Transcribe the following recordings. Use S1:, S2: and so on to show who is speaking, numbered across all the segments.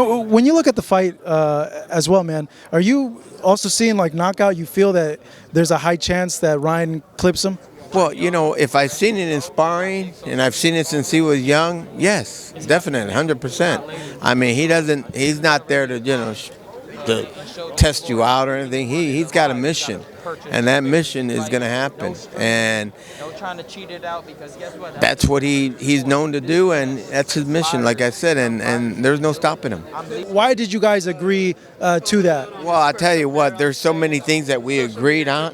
S1: When you look at the fight as well, man, are you also seeing like knockout? You feel that there's a high chance that Ryan clips him?
S2: Well, if I've seen it in sparring and I've seen it since he was young, yes, definitely, 100%. I mean, he's not there to, to test you out or anything. He's got a mission, and that mission is going to happen. And that's what he's known to do, and that's his mission, like I said, and there's no stopping him.
S1: Why did you guys agree to that?
S2: Well, I tell you what, there's so many things that we agreed on,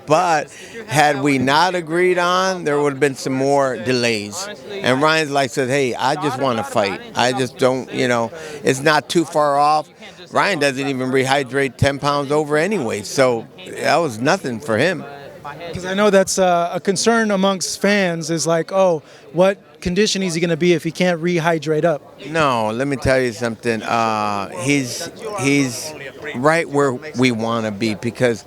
S2: but had we not agreed on, there would have been some more delays. And Ryan's like said, hey, I just want to fight. I just don't, it's not too far off. Ryan doesn't even rehydrate 10 pounds over anyway, so that was nothing for him.
S1: Because I know that's a concern amongst fans is like, oh, what condition is he going to be if he can't rehydrate up?
S2: No, let me tell you something. He's right where we want to be because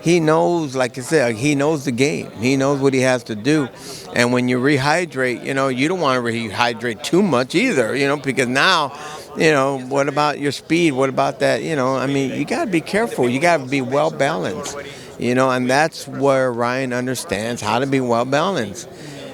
S2: he knows, like I said, he knows the game. He knows what he has to do. And when you rehydrate, you don't want to rehydrate too much either, because now, what about your speed? What about that? I mean, you got to be careful. You got to be well balanced, and that's where Ryan understands how to be well balanced.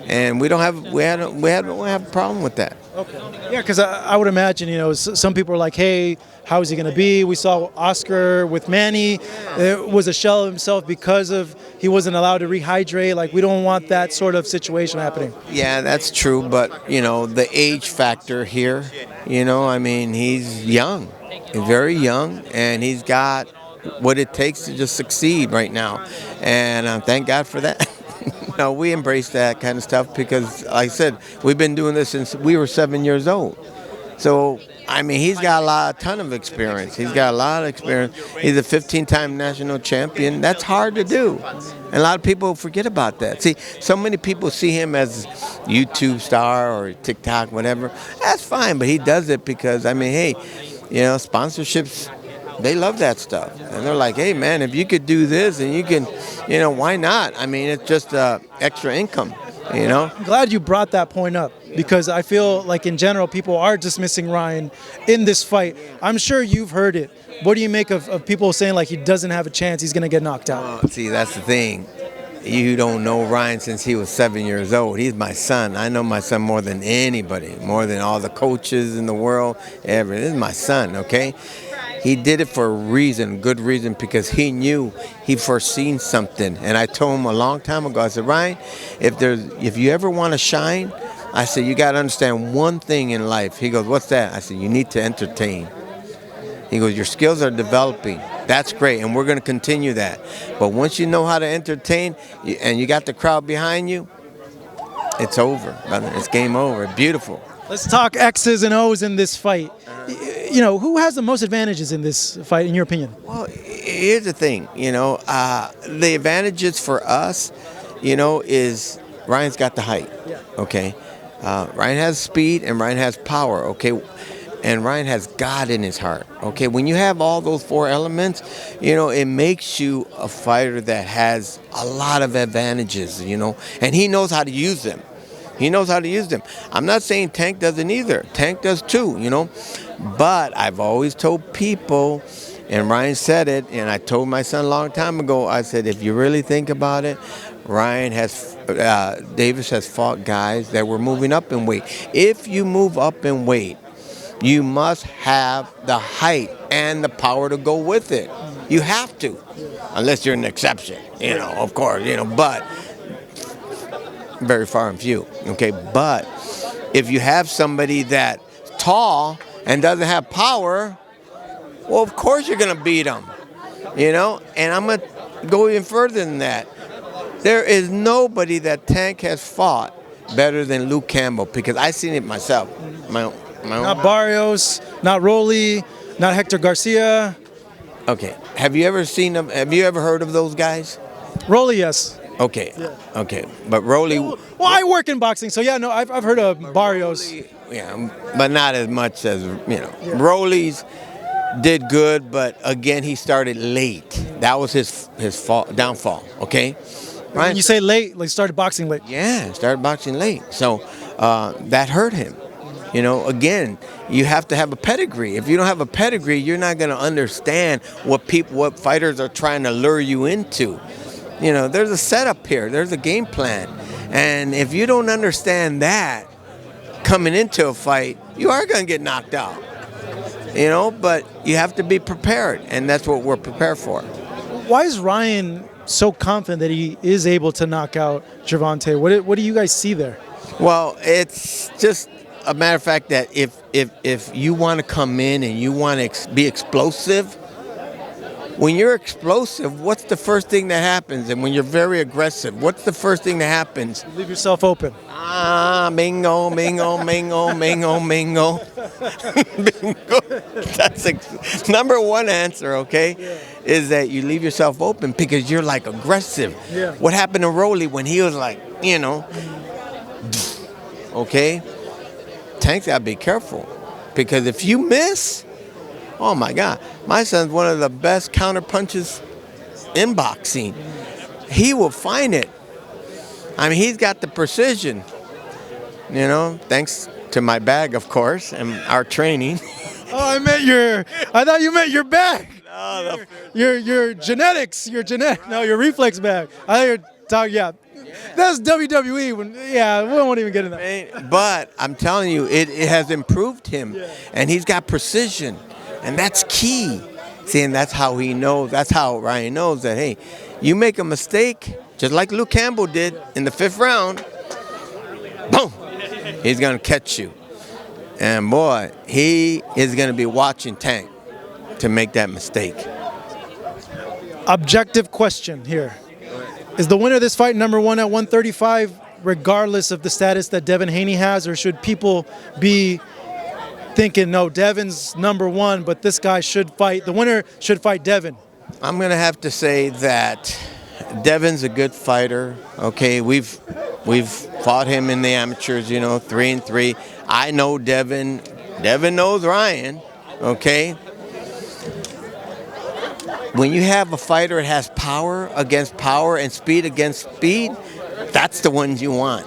S2: And we don't have a problem with that.
S1: Okay. Yeah, because I would imagine, some people are like, hey, how is he going to be? We saw Oscar with Manny. It was a shell of himself because of he wasn't allowed to rehydrate. Like, we don't want that sort of situation happening.
S2: Yeah, that's true. But, the age factor here, I mean, he's young, very young, and he's got what it takes to just succeed right now. And thank God for that. No, we embrace that kind of stuff because, like I said, we've been doing this since we were 7 years old. So, I mean, he's got a ton of experience. He's got a lot of experience. He's a 15-time national champion. That's hard to do. And a lot of people forget about that. See, so many people see him as YouTube star or TikTok, whatever. That's fine, but he does it because, I mean, hey, sponsorships, they love that stuff. And they're like, hey, man, if you could do this and you can, why not? I mean, it's just extra income,
S1: I'm glad you brought that point up because I feel like in general people are dismissing Ryan in this fight. I'm sure you've heard it. What do you make of people saying like he doesn't have a chance, he's going to get knocked out?
S2: See, that's the thing. You don't know Ryan since he was 7 years old. He's my son. I know my son more than anybody, more than all the coaches in the world ever. This is my son, okay? He did it for a reason, good reason, because he knew he foreseen something. And I told him a long time ago, I said, Ryan, if you ever want to shine, I said, you got to understand one thing in life. He goes, what's that? I said, you need to entertain. He goes, your skills are developing. That's great, and we're going to continue that. But once you know how to entertain and you got the crowd behind you, it's over, brother. It's game over. Beautiful.
S1: Let's talk X's and O's in this fight. Who has the most advantages in this fight, in your opinion?
S2: Well, here's the thing. The advantages for us, is Ryan's got the height. Okay, Ryan has speed and Ryan has power. Okay, and Ryan has God in his heart. Okay, when you have all those four elements, it makes you a fighter that has a lot of advantages. And he knows how to use them. He knows how to use them. I'm not saying Tank doesn't either. Tank does too, But I've always told people, and Ryan said it, and I told my son a long time ago, I said, if you really think about it, Davis has fought guys that were moving up in weight. If you move up in weight, you must have the height and the power to go with it. You have to, unless you're an exception, of course, but very far and few, okay? But if you have somebody that's tall and doesn't have power, well, of course you're going to beat them, And I'm going to go even further than that. There is nobody that Tank has fought better than Luke Campbell because I've seen it myself. My own.
S1: Not Barrios, not Rolly, not Hector Garcia.
S2: Okay. Have you ever seen them? Have you ever heard of those guys?
S1: Rolly, yes.
S2: Okay. Yeah. Okay. But Rolly.
S1: Well, I work in boxing, so yeah, no, I've heard of Barrios.
S2: Rolly, yeah, but not as much as Yeah. Rolly's did good, but again, he started late. That was his downfall. Okay.
S1: Right. When you say late, like started boxing late.
S2: Yeah, started boxing late. So that hurt him. You know, again, you have to have a pedigree. If you don't have a pedigree, you're not going to understand what fighters are trying to lure you into. You know, there's a setup here. There's a game plan. And if you don't understand that coming into a fight, you are going to get knocked out. You know, but you have to be prepared, and that's what we're prepared for.
S1: Why is Ryan so confident that he is able to knock out Gervonta? What do you guys see there?
S2: Well, it's just a matter of fact that if you want to come in and you want to be explosive, when you're explosive, what's the first thing that happens? And when you're very aggressive, what's the first thing that happens?
S1: Leave yourself open.
S2: Mingo, mingo, mingo, mingo, mingo. Bingo. That's number one answer, okay? Yeah. Is that you leave yourself open because you're like aggressive.
S1: Yeah.
S2: What happened to Rolly when he was like, you know, okay? Tank's got to be careful because if you miss, oh my God, my son's one of the best counter punches in boxing. He will find it. I mean, he's got the precision, you know, thanks to my bag, of course, and our training.
S1: Oh, I thought you meant your bag.
S2: No,
S1: your genetics, no, your reflex bag. I thought you were talking, yeah. That's WWE. We won't even get into that.
S2: But I'm telling you, it has improved him, and he's got precision, and that's key. See, and that's how he knows, that's how Ryan knows that, hey, you make a mistake, just like Luke Campbell did in the 5th round, boom, he's going to catch you. And boy, he is going to be watching Tank to make that mistake.
S1: Objective question here. Is the winner of this fight number one at 135, regardless of the status that Devin Haney has, or should people be thinking, no, Devin's number one, but this guy should fight, the winner should fight Devin?
S2: I'm going to have to say that Devin's a good fighter. Okay, we've fought him in the amateurs, you know, 3-3. I know Devin. Devin knows Ryan. Okay. When you have a fighter that has power against power and speed against speed, that's the ones you want.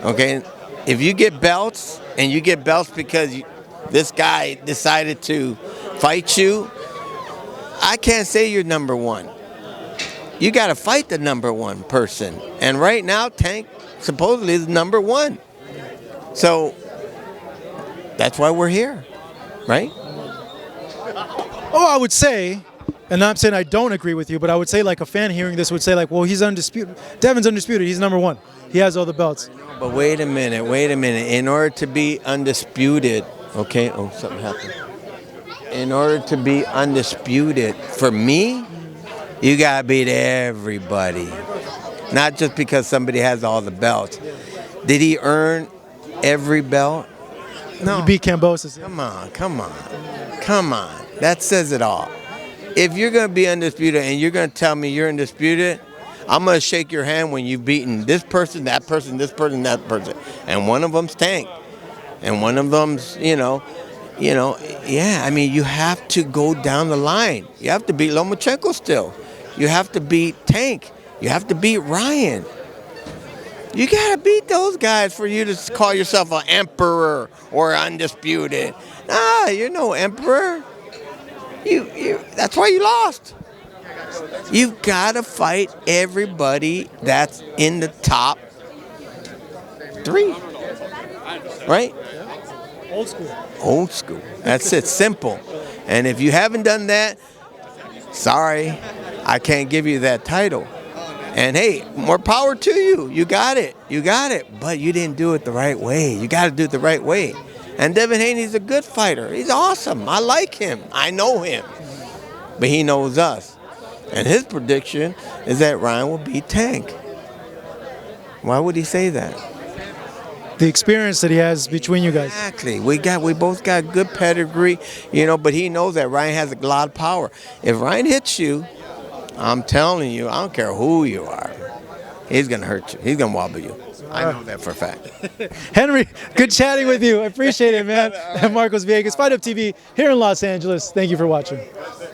S2: Okay. If you get belts and you get belts because this guy decided to fight you, I can't say you're number one. You got to fight the number one person. And right now, Tank supposedly is number one. So that's why we're here, right?
S1: Oh, I would say, and I'm saying I don't agree with you, but I would say like a fan hearing this would say like, well, he's undisputed. Devin's undisputed. He's number one. He has all the belts.
S2: But wait a minute. In order to be undisputed, okay, oh, something happened. In order to be undisputed, for me, you got to beat everybody. Not just because somebody has all the belts. Did he earn every belt? No.
S1: He beat Kambosos.
S2: Come on. That says it all. If you're going to be undisputed and you're going to tell me you're undisputed, I'm going to shake your hand when you've beaten this person, that person, this person, that person. And one of them's Tank. And one of them's, I mean, you have to go down the line. You have to beat Lomachenko still. You have to beat Tank. You have to beat Ryan. You got to beat those guys for you to call yourself an emperor or undisputed. Nah, you're no emperor. That's why you lost. You've got to fight everybody that's in the top 3. Right? Old school. That's it. Simple. And if you haven't done that, sorry, I can't give you that title. And hey, more power to you. You got it. But you didn't do it the right way. You got to do it the right way. And Devin Haney's a good fighter. He's awesome. I like him. I know him. But he knows us. And his prediction is that Ryan will beat Tank. Why would he say that?
S1: The experience that he has between you guys.
S2: Exactly. We both got good pedigree, but he knows that Ryan has a lot of power. If Ryan hits you, I'm telling you, I don't care who you are, he's going to hurt you. He's going to wobble you. I know that for a fact.
S1: Henry, good chatting with you. I appreciate it, man. Marcos Villegas, Fight Up TV here in Los Angeles. Thank you for watching.